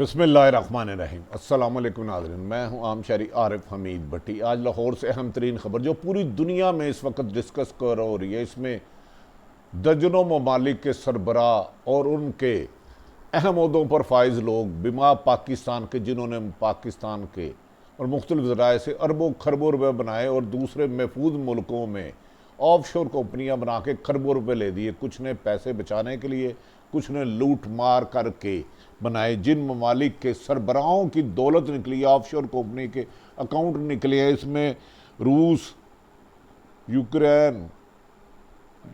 बिस्मिल्लाहिर्रहमानिर्रहीम। अस्सलाम वालेकुम नाज़रीन, मैं हूं आम शहरी आरिफ हमीद भट्टी। आज लाहौर से अहम तरीन खबर जो पूरी दुनिया में इस वक्त डिस्कस कर हो रही है, इसमें दर्जनों ममालिक के सरबरा और उनके अहम ओहदों पर फाइज लोग बिमा पाकिस्तान के, जिन्होंने पाकिस्तान के और मुख्तलिफ ज़राए से अरबों खरबों रुपये बनाए और दूसरे महफूज मुल्कों में ऑफशोर कंपनियां बना के खरबों रुपये ले दिए। कुछ ने पैसे बचाने के लिए, कुछ ने लूट मार करके बनाए। जिन ममालिक के सरबराहों की दौलत निकली, ऑफशोर कंपनी के अकाउंट निकले हैं, इसमें रूस, यूक्रेन,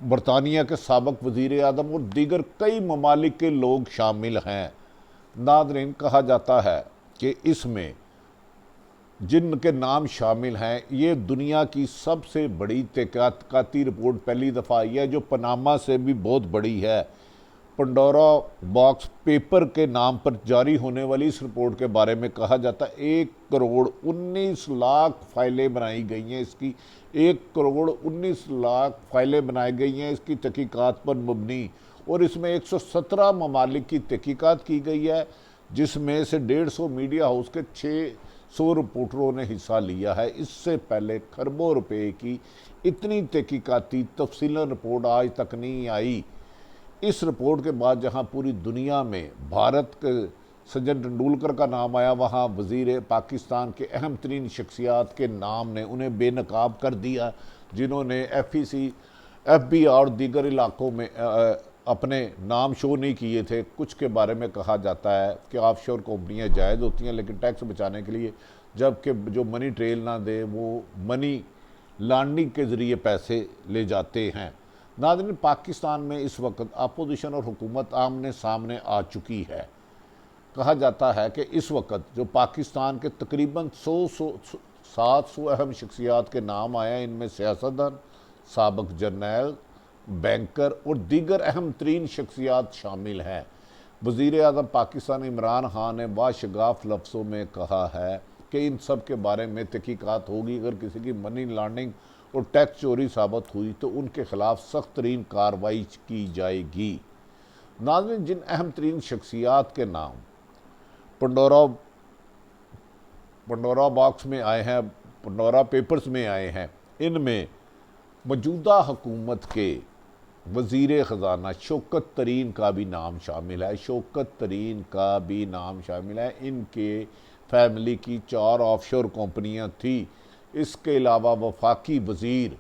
बरतानिया के साबक वज़ीर आज़म और दीगर कई ममालिक के लोग शामिल हैं। नाज़रीन, कहा जाता है कि इसमें जिनके नाम शामिल हैं, ये दुनिया की सबसे बड़ी तहक़ीक़ाती रिपोर्ट पहली दफ़ा आई है, जो पनामा से भी बहुत बड़ी है। पंडोरा बॉक्स पेपर के नाम पर जारी होने वाली इस रिपोर्ट के बारे में कहा जाता है 1 करोड़ 19 लाख फाइलें बनाई गई हैं। इसकी 1 करोड़ 19 लाख फाइलें बनाई गई हैं इसकी तहक़ीक़ात पर मबनी, और इसमें 117 ममालिक की तहक़ीक़ात की गई है, जिसमें से 150 मीडिया हाउस के 600 रिपोर्टरों ने हिस्सा लिया है। इससे पहले खरबों रुपए की इतनी तहक़ीक़ाती तफसीलन रिपोर्ट आज तक नहीं आई। इस रिपोर्ट के बाद जहां पूरी दुनिया में भारत के सचिन तेंदुलकर का नाम आया, वहां वज़ीर पाकिस्तान के अहम तरीन शख्सियात के नाम ने उन्हें बेनकाब कर दिया, जिन्होंने FEC, FBI और दीगर इलाकों में अपने नाम शो नहीं किए थे। कुछ के बारे में कहा जाता है कि ऑफशोर कंपनियां जायज़ होती हैं, लेकिन टैक्स बचाने के लिए, जबकि जो मनी ट्रेल ना दे वो मनी लॉन्ड्रिंग के ज़रिए पैसे ले जाते हैं। नाज़रीन, पाकिस्तान में इस वक्त अपोजिशन और हुकूमत आमने सामने आ चुकी है। कहा जाता है कि इस वक्त जो पाकिस्तान के तकरीबन 700 अहम शख्सियात के नाम आए हैं, इनमें सियासतदान, साबिक जर्नैल, बैंकर और दीगर अहम तरीन शख्सियात शामिल हैं। वज़ीर आज़म पाकिस्तान इमरान खान ने बाशगाफ लफ्ज़ों में कहा है कि इन सब के बारे में तहक़ीक़ात होगी। अगर किसी की मनी लॉन्ड्रिंग और टैक्स चोरी साबित हुई तो उनके खिलाफ सख्त तरीन कार्रवाई की जाएगी। नाज़रीन, जिन अहम तरीन शख्सियात के नाम पंडोरा बॉक्स में आए हैं, पंडोरा पेपर्स में आए हैं, इनमें मौजूदा हुकूमत के वज़ीर ख़जाना शौकत तरीन का भी नाम शामिल है। शौकत तरीन का भी नाम शामिल है। इनके फैमिली की 4 ऑफशोर कंपनियां थी। इसके अलावा वफाकी वज़ीर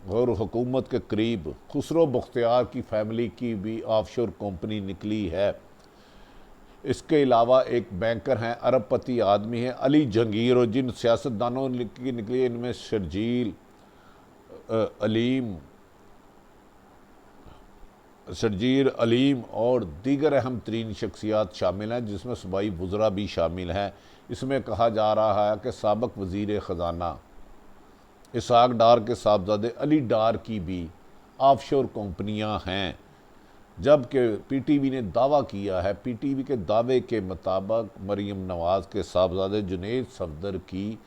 और हुकूमत के करीब खुसरो बख्तियार की फैमिली की भी ऑफशोर कंपनी निकली है। इसके अलावा एक बैंकर हैं, अरबपति आदमी हैं, अली जंगीर, और जिन सियासतदानों की निकली इनमें शर्जील अलीम और दीगर अहम तरीन शख्सियात शामिल हैं, जिसमें सूबाई वज़रा भी शामिल हैं। इसमें कहा जा रहा है कि साबिक वज़ीर ख़जाना इसाक डार के साहबजादे अली डार की भी ऑफशोर कंपनियां हैं। जबकि PTV ने दावा किया है, PTV के दावे के मुताबिक मरीम नवाज़ के साहबजादे जुनैद सफदर की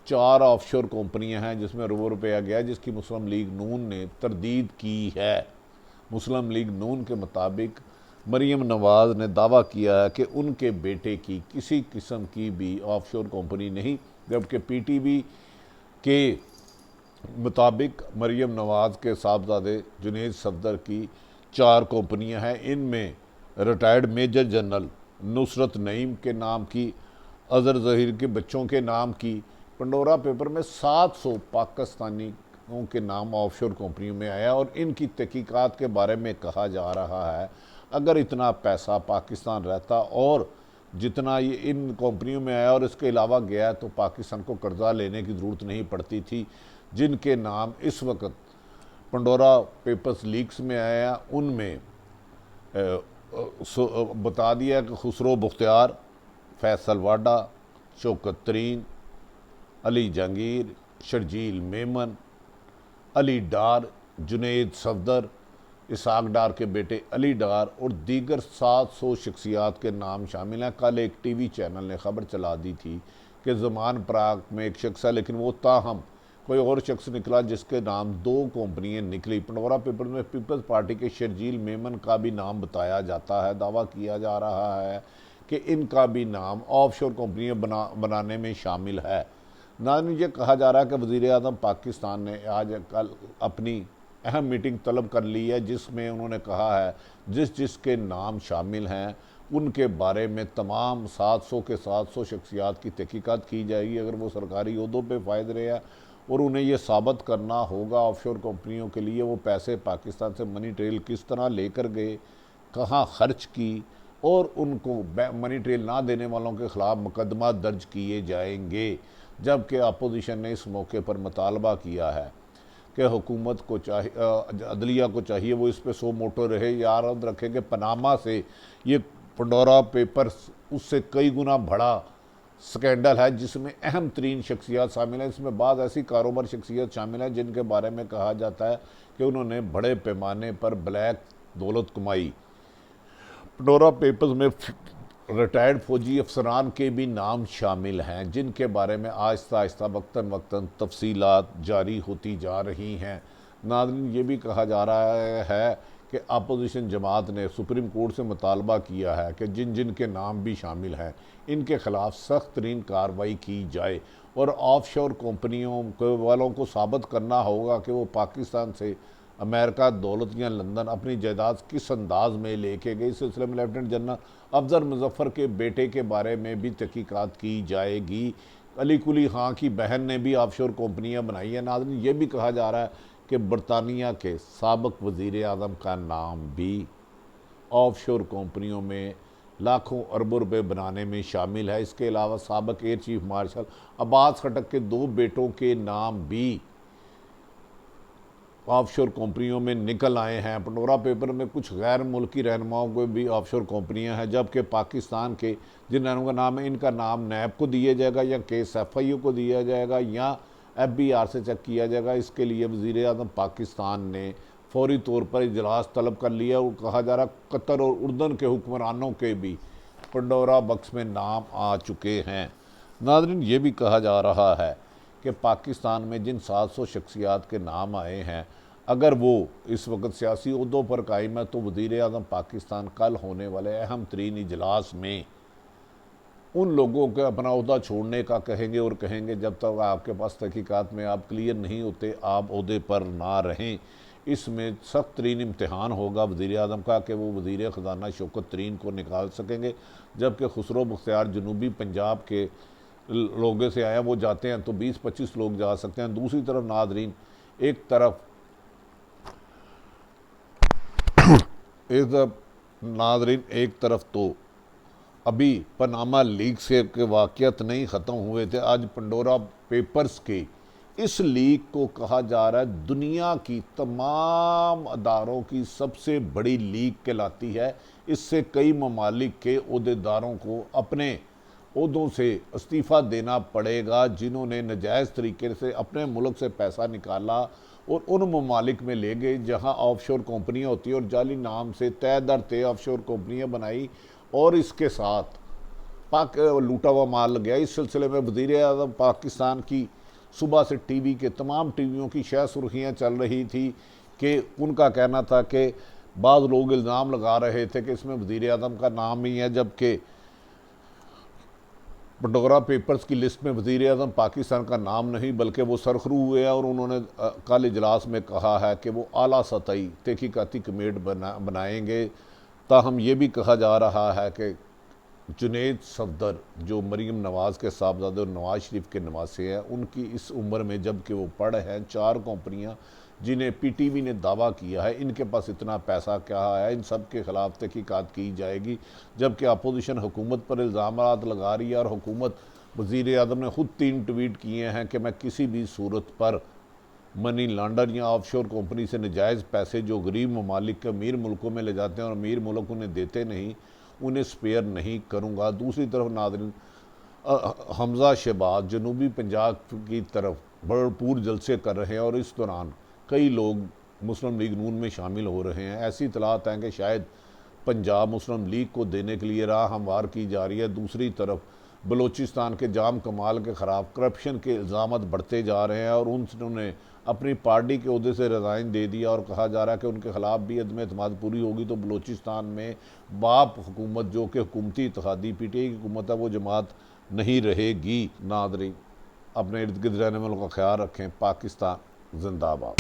4 ऑफशोर कंपनियां हैं, जिसमें अरबों रुपया गया, जिसकी मुस्लिम लीग नून ने तरदीद की है। मुस्लिम लीग नून के मुताबिक मरीम नवाज़ ने दावा किया है कि उनके बेटे की किसी किस्म की भी ऑफशोर कंपनी नहीं, जबकि PTV के मुताबिक मरीम नवाज़ के साहबजादे जुनैद सफदर की 4 कंपनियां हैं। इनमें retired major general Nusrat Naeem के नाम की, अज़हर ज़हीर के बच्चों के नाम की। पंडोरा पेपर में 700 पाकिस्तानियों के नाम ऑफशोर कंपनियों में आया, और इनकी तहक़ीक़ात के बारे में कहा जा रहा है अगर इतना पैसा पाकिस्तान रहता और जितना ये इन कंपनियों में आया और इसके अलावा गया, तो पाकिस्तान को कर्जा लेने की ज़रूरत नहीं पड़ती थी। जिनके नाम इस वक्त पंडोरा पेपर्स लीक्स में आया, उनमें बता दिया कि खुसरो बख्तियार, फैसल वाडा, शौकत तरीन, अली जंगीर, शर्जील मेमन, अली डार, जुनैद सफदर, इसाक डार के बेटे अली डार और दीगर 700 शख्सियात के नाम शामिल हैं। कल एक TV चैनल ने खबर चला दी थी कि ज़मान पराग में एक शख्स है, लेकिन वो ताहम कोई और शख्स निकला जिसके नाम 2 कंपनियां निकली। पंडोरा पेपर में पीपल्स पार्टी के शर्जील मेमन का भी नाम बताया जाता है। दावा किया जा रहा है कि इनका भी नाम ऑफशोर कंपनियां बनाने में शामिल है। नाज़रीन, ये कहा जा रहा है कि वज़ीर आज़म पाकिस्तान ने आज कल अपनी अहम मीटिंग तलब कर ली है, जिसमें उन्होंने कहा है जिसके नाम शामिल हैं उनके बारे में तमाम 700 के 700 शख्सियात की तहकीकात की जाएगी अगर वो सरकारी ओहदों पे फ़ायद रहे हैं, और उन्हें ये साबित करना होगा ऑफशोर कंपनियों के लिए वो पैसे पाकिस्तान से मनी ट्रेल किस तरह लेकर गए, कहाँ खर्च की, और उनको मनी ट्रेल ना देने वालों के ख़िलाफ़ मुकदमा दर्ज किए जाएंगे। जबकि अपोजिशन ने इस मौके पर मुतालबा किया है कि हुकूमत को चाहिए, अदलिया को चाहिए वो इस पर सो मोटो रहे। याद रखें कि पनामा से ये पंडोरा पेपर्स उससे कई गुना बड़ा स्कैंडल है जिसमें अहम तरीन शख्सियात शामिल हैं। इसमें बाद ऐसी कारोबार शख्सियत शामिल हैं जिनके बारे में कहा जाता है कि उन्होंने बड़े पैमाने पर ब्लैक दौलत कमाई। पंडोरा पेपर्स में रिटायर्ड फौजी अफसरान के भी नाम शामिल हैं जिनके बारे में आहिस्ता आहिस्ता वक्तन वक्तन तफसीलात जारी होती जा रही हैं। नाज़रीन, ये भी कहा जा रहा है कि अपोजिशन जमात ने सुप्रीम कोर्ट से मुतालबा किया है कि जिन जिन के नाम भी शामिल हैं इनके ख़िलाफ़ सख्त तरीन कार्रवाई की जाए, और ऑफशोर कंपनियों वालों को साबित करना होगा कि वो पाकिस्तान से अमेरिका दौलत या लंदन अपनी जायदाद किस अंदाज में लेके गए। इस सिलसिले में लेफ्टिनेंट जनरल अफजल मुजफ्फर के बेटे के बारे में भी तहकीकात की जाएगी। अली कुली खां की बहन ने भी ऑफशोर कंपनियां बनाई हैं। नाज़रीन, ये भी कहा जा रहा है कि बरतानिया के साबिक वज़ीर आज़म का नाम भी ऑफशोर कंपनियों में लाखों अरबों रुपए बनाने में शामिल है। इसके अलावा साबिक एयर चीफ मार्शल अब्बास खटक के 2 बेटों के नाम भी ऑफशोर कंपनियों में निकल आए हैं। पंडोरा पेपर में कुछ गैर मुल्की रहनुमाओं को भी ऑफशोर कंपनियां हैं, जबकि पाकिस्तान के जिन रहनुमाओं का नाम है इनका नाम नैब को दिया जाएगा या KSFIU को दिया जाएगा या FBR से चेक किया जाएगा। इसके लिए वज़ीर आज़म पाकिस्तान ने फौरी तौर पर इजलास तलब कर लिया और कहा जा रहा कतर और उर्दन के हुक्मरानों के भी पंडोरा बक्स में नाम आ चुके हैं। नाज़रीन, ये भी कहा जा रहा है कि पाकिस्तान में जिन 700 शख्सियात के नाम आए हैं अगर वो इस वक्त सियासी उहदों पर कायम है तो वज़ीर आज़म पाकिस्तान कल होने वाले अहम तरीन इजलास में उन लोगों को अपना उहदा छोड़ने का कहेंगे और कहेंगे जब तक आपके पास तहकीकात में आप क्लियर नहीं होते आप उहदे पर ना रहें। इसमें सख्त तरीन इम्तहान होगा वज़ीर आज़म का कि वो वज़ीर ख़जाना शौकत तरीन को निकाल सकेंगे, जबकि खुसरो मुख्तियार जनूबी पंजाब के लोगों से आया वो जाते हैं तो 20-25 लोग जा सकते हैं। दूसरी तरफ नाज़रीन, एक तरफ तो अभी पनामा लीक से के वाक़यात नहीं ख़त्म हुए थे। आज पंडोरा पेपर्स के इस लीक को कहा जा रहा है दुनिया की तमाम अदारों की सबसे बड़ी लीक कहलाती है। इससे कई ममालिक के ओहदेदारों को अपने ओहदों से इस्तीफ़ा देना पड़ेगा जिन्होंने नजायज़ तरीके से अपने मुल्क से पैसा निकाला और उन ममालिक में ले गए जहां ऑफशोर कंपनियां होती हैं और जाली नाम से तय दर तय ऑफशोर कंपनियां बनाई और इसके साथ लूटा हुआ माल गया। इस सिलसिले में वज़ीर आज़म पाकिस्तान की सुबह से टीवी के तमाम टीवियों की शह सुर्खियाँ चल रही थी कि उनका कहना था कि बाज़ लोग इल्ज़ाम लगा रहे थे कि इसमें वज़ीर आज़म का नाम ही है, जबकि पंडोरा पेपर्स की लिस्ट में वज़ीर आज़म पाकिस्तान का नाम नहीं बल्कि वो सरखरू हुए हैं। और उन्होंने कल इजलास में कहा है कि वो आला सतही तहकीकाती कमेटी बनाएंगे। ताहम ये भी कहा जा रहा है कि जुनैद सफदर जो मरीम नवाज़ के साहबजादे और नवाज़ शरीफ के नवासे हैं उनकी इस उम्र में जबकि वो पढ़ हैं 4 कंपनियां जिन्हें PTV ने दावा किया है इनके पास इतना पैसा क्या है, इन सब के ख़िलाफ़ तहकीकात की जाएगी। जबकि अपोजिशन हुकूमत पर इल्ज़ाम लगा रही है और हुकूमत वज़ीर आज़म ने ख़ुद 3 ट्वीट किए हैं कि मैं किसी भी सूरत पर मनी लॉन्डर या ऑफशोर कंपनी से नजायज़ पैसे जो गरीब ममालिक के अमीर मुल्कों में ले जाते हैं और अमीर मुल्क उन्हें देते नहीं उन्हें स्पेयर नहीं करूँगा। दूसरी तरफ नाज़रीन, हमज़ा शहबाज जनूबी पंजाब की तरफ भरपूर जलसे कर रहे हैं और इस दौरान कई लोग मुस्लिम लीग नून में शामिल हो रहे हैं। ऐसी इतलात हैं कि शायद पंजाब मुस्लिम लीग को देने के लिए राह हमवार की जा रही है। दूसरी तरफ बलूचिस्तान के जाम कमाल के ख़िलाफ़ करप्शन के इल्ज़ाम बढ़ते जा रहे हैं और उन्होंने अपनी पार्टी के अहदे से रिज़ाइन दे दिया और कहा जा रहा है कि उनके ख़िलाफ़ भी अदम एतमाद पूरी होगी तो बलूचिस्तान में बाप हुकूमत जो कि हुकूमती इत्तेहादी PTI की हुकूमत है वो जमात नहीं रहेगी। नादरीन, अपने इर्द गिर्द रहने वालों का ख्याल रखें। पाकिस्तान जिंदाबाद।